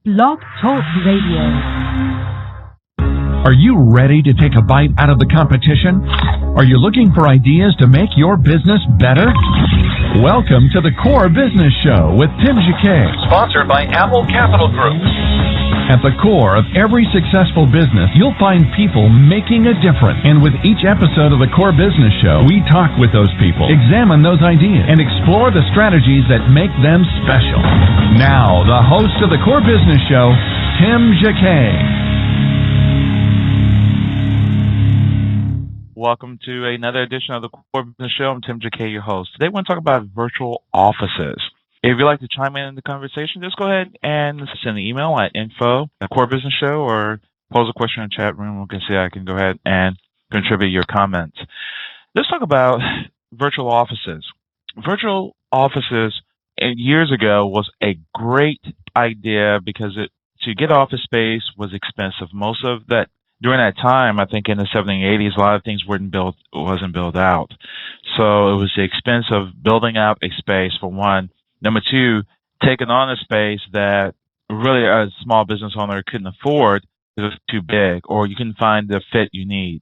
Blog Talk Radio. Are you ready to take a bite out of the competition? Are you looking for ideas to make your business better? Welcome to the Core Business Show with Tim Jacquet, sponsored by Apple Capital Group. At the core of every successful business, you'll find people making a difference. And with each episode of the Core Business Show, we talk with those people, examine those ideas, and explore the strategies that make them special. Now, the host of the Core Business Show, Tim Jacquet. Welcome to another edition of the Core Business Show. I'm Tim Jacquet, your host. Today, we're going to talk about virtual offices. If you'd like to chime in the conversation, just go ahead and send an email at info@corebusinessshow or pose a question in the chat room. We can see I can go ahead and contribute your comments. Let's talk about virtual offices. Virtual offices years ago was a great idea because to get office space was expensive. Most of that during that time, I think in the 70s and 80s, a lot of things wasn't built out. So it was the expense of building out a space for one. Number two, taking on a space that really a small business owner couldn't afford because it was too big, or you couldn't find the fit you need.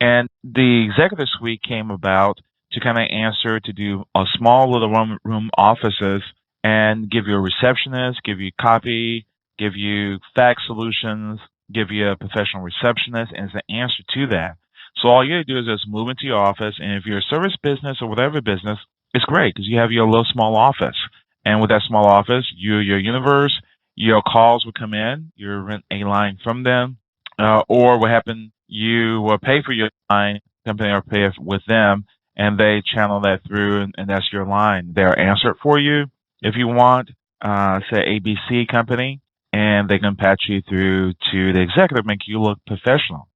And the executive suite came about to kind of answer to do a small little room offices and give you a receptionist, give you copy, give you fax solutions, give you a professional receptionist, and it's an answer to that. So all you do is just move into your office, and if you're a service business or whatever business, it's great because you have your little small office. And with that small office, your universe, your calls will come in, you rent a line from them, or what happened, you will pay for your line, company or pay with them, and they channel that through, and that's your line. They'll answer it for you if you want, say ABC company, and they can patch you through to the executive, make you look professional.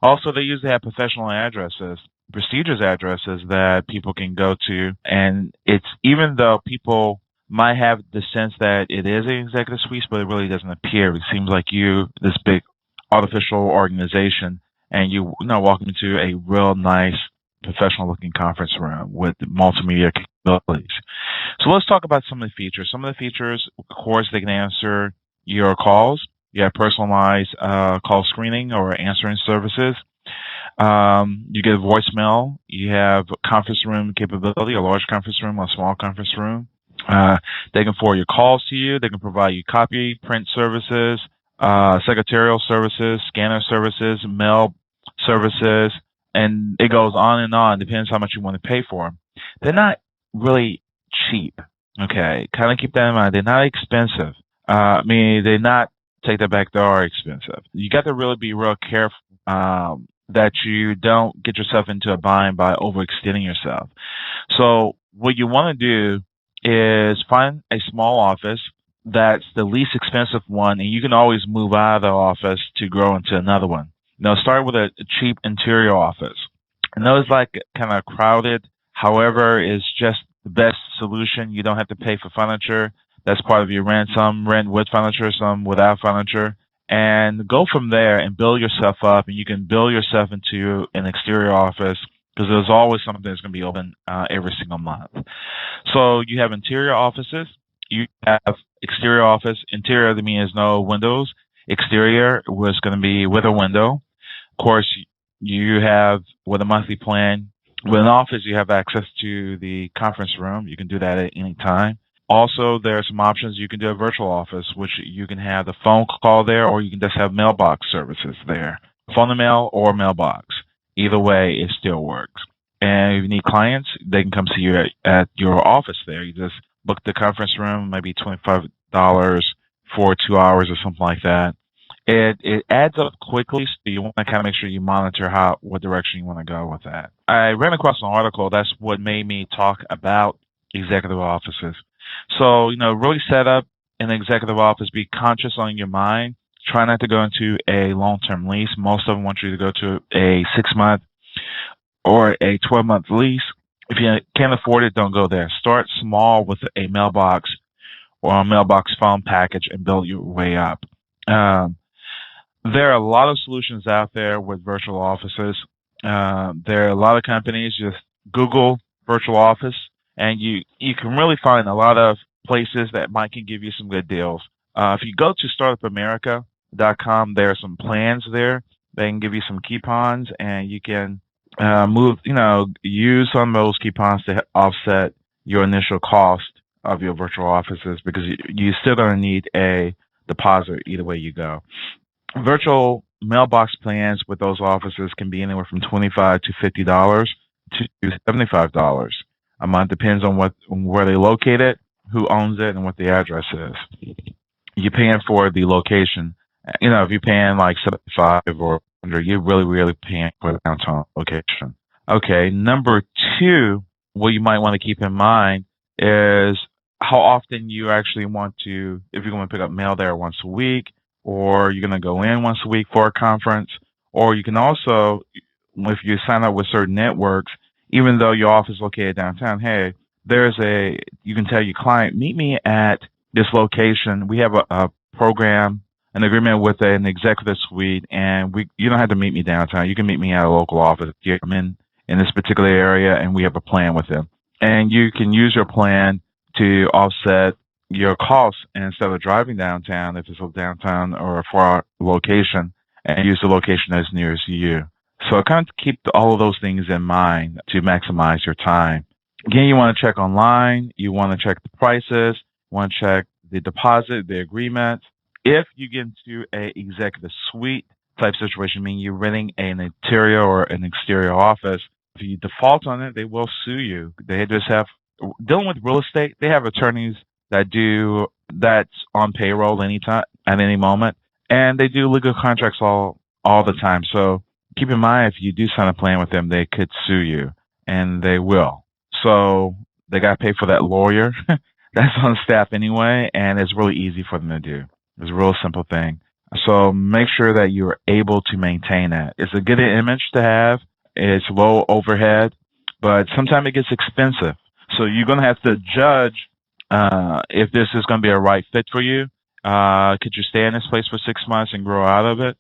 Also, they usually have professional addresses, prestigious addresses that people can go to. And it's even though people might have the sense that it is an executive suite, but it really doesn't appear. It seems like this big artificial organization, and you walk into a real nice professional looking conference room with multimedia capabilities. So let's talk about some of the features. Some of the features, of course, they can answer your calls. You have personalized call screening or answering services. You get a voicemail. You have conference room capability, a large conference room, a small conference room. They can forward your calls to you. They can provide you copy, print services, secretarial services, scanner services, mail services, and it goes on and on. Depends how much you want to pay for them. They're not really cheap. Okay, kind of keep that in mind. They're not expensive. They're not, take that back, they are expensive. You got to really be real careful that you don't get yourself into a bind by overextending yourself. So what you want to do is find a small office that's the least expensive one, and you can always move out of the office to grow into another one. Now, start with a cheap interior office. And those like kind of crowded, however, is just the best solution. You don't have to pay for furniture. That's part of your rent. Some rent with furniture, some without furniture. And go from there and build yourself up, and you can build yourself into an exterior office because there's always something that's going to be open every single month. So you have interior offices. You have exterior office. Interior, that means no windows. Exterior was going to be with a window. Of course, you have, with a monthly plan, with an office, you have access to the conference room. You can do that at any time. Also, there are some options. You can do a virtual office, which you can have the phone call there, or you can just have mailbox services there. Phone and mail or mailbox. Either way, it still works. And if you need clients, they can come see you at your office there. You just book the conference room, maybe $25 for 2 hours or something like that. It adds up quickly, so you want to kind of make sure you monitor what direction you want to go with that. I ran across an article. That's what made me talk about executive offices. So, really set up an executive office. Be conscious on your mind. Try not to go into a long-term lease. Most of them want you to go to a 6-month or a 12-month lease. If you can't afford it, don't go there. Start small with a mailbox or a mailbox phone package and build your way up. There are a lot of solutions out there with virtual offices. There are a lot of companies. Just Google virtual office, and you can really find a lot of places that can give you some good deals. If you go to startupamerica.com, there are some plans there. They can give you some coupons, and you can use some of those coupons to offset your initial cost of your virtual offices, because you still going to need a deposit either way you go. Virtual mailbox plans with those offices can be anywhere from $25 to $50 to $75 a month. Depends on where they located, who owns it, and what the address is. You're paying for the location. If you're paying like 75 or 100, you're really paying for the downtown location. Okay, number two, what you might want to keep in mind is how often you actually want to, if you're going to pick up mail there once a week, or you're going to go in once a week for a conference, or you can also, if you sign up with certain networks, even though your office is located downtown, hey, you can tell your client, meet me at this location. We have a program, an agreement with an executive suite, and you don't have to meet me downtown. You can meet me at a local office. You come in this particular area, and we have a plan with them. And you can use your plan to offset your costs, and instead of driving downtown, if it's a downtown or a far location, and use the location that's nearest you. So kind of keep all of those things in mind to maximize your time. Again, you want to check online. You want to check the prices. You want to check the deposit, the agreement. If you get into a executive suite type situation, meaning you're renting an interior or an exterior office, if you default on it, they will sue you. They just have, dealing with real estate, they have attorneys that's on payroll anytime, at any moment, and they do legal contracts all the time. So keep in mind, if you do sign a plan with them, they could sue you, and they will. So they got to pay for that lawyer that's on staff anyway, and it's really easy for them to do. It's a real simple thing. So make sure that you're able to maintain that. It's a good image to have. It's low overhead, but sometimes it gets expensive. So you're going to have to judge if this is going to be a right fit for you. Could you stay in this place for 6 months and grow out of it?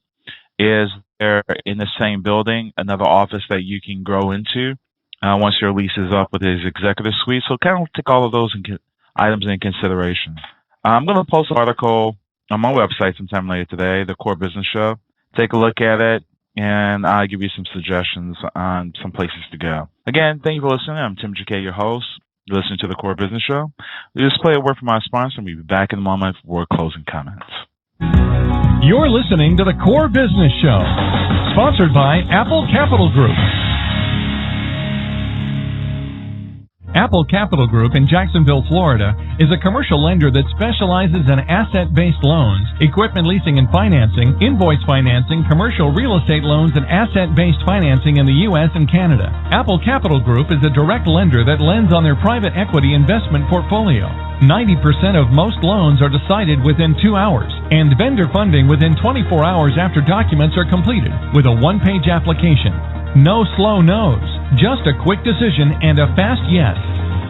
Is there, in the same building, another office that you can grow into once your lease is up with his executive suite? So kind of take all of those items into consideration. I'm going to post an article on my website sometime later today, The Core Business Show. Take a look at it, and I'll give you some suggestions on some places to go. Again, thank you for listening. I'm Tim JK, your host. You're listening to The Core Business Show. We'll just play a word from our sponsor, and we'll be back in a moment for closing comments. You're listening to The Core Business Show, sponsored by Apple Capital Group. Apple Capital Group in Jacksonville, Florida, is a commercial lender that specializes in asset-based loans, equipment leasing and financing, invoice financing, commercial real estate loans, and asset-based financing in the U.S. and Canada. Apple Capital Group is a direct lender that lends on their private equity investment portfolio. 90% of most loans are decided within 2 hours, and vendor funding within 24 hours after documents are completed, with a one-page application. No slow no's, just a quick decision and a fast yes.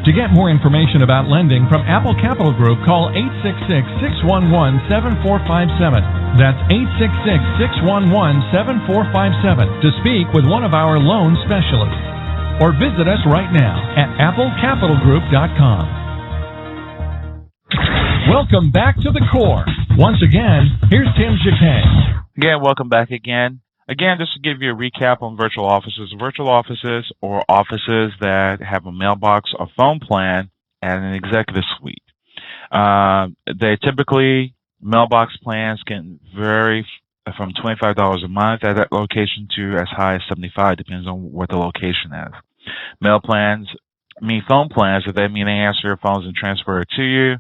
To get more information about lending from Apple Capital Group, call 866-611-7457. That's 866-611-7457 to speak with one of our loan specialists. Or visit us right now at applecapitalgroup.com. Welcome back to The Core. Once again, here's Tim JK. Again, welcome back again. Again, just to give you a recap on virtual offices or offices that have a mailbox or phone plan and an executive suite. They typically, mailbox plans can vary from $25 a month at that location to as high as $75, depends on what the location is. Phone plans, if they mean they answer your phones and transfer it to you,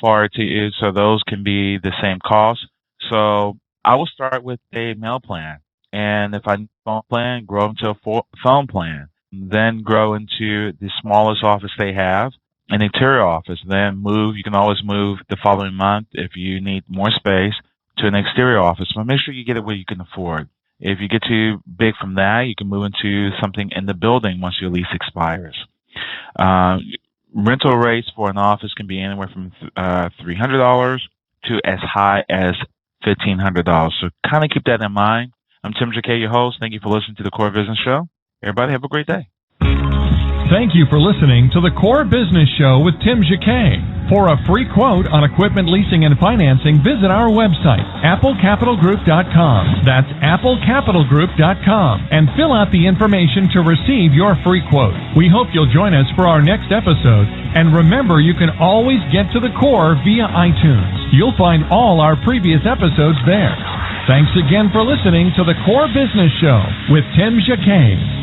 forward to you, so those can be the same cost. So I will start with a mail plan, and if I need a phone plan, grow into a phone plan, then grow into the smallest office they have, an interior office, then move. You can always move the following month if you need more space to an exterior office, but make sure you get it where you can afford. If you get too big from that, you can move into something in the building once your lease expires. Rental rates for an office can be anywhere from $300 to as high as $1,500. So kind of keep that in mind. I'm Tim JK, your host. Thank you for listening to The Core Business Show. Everybody have a great day. Thank you for listening to The Core Business Show with Tim JK. For a free quote on equipment leasing and financing, visit our website, applecapitalgroup.com. That's applecapitalgroup.com, and fill out the information to receive your free quote. We hope you'll join us for our next episode. And remember, you can always get to the core via iTunes. You'll find all our previous episodes there. Thanks again for listening to the Core Business Show with Tim Jacquet.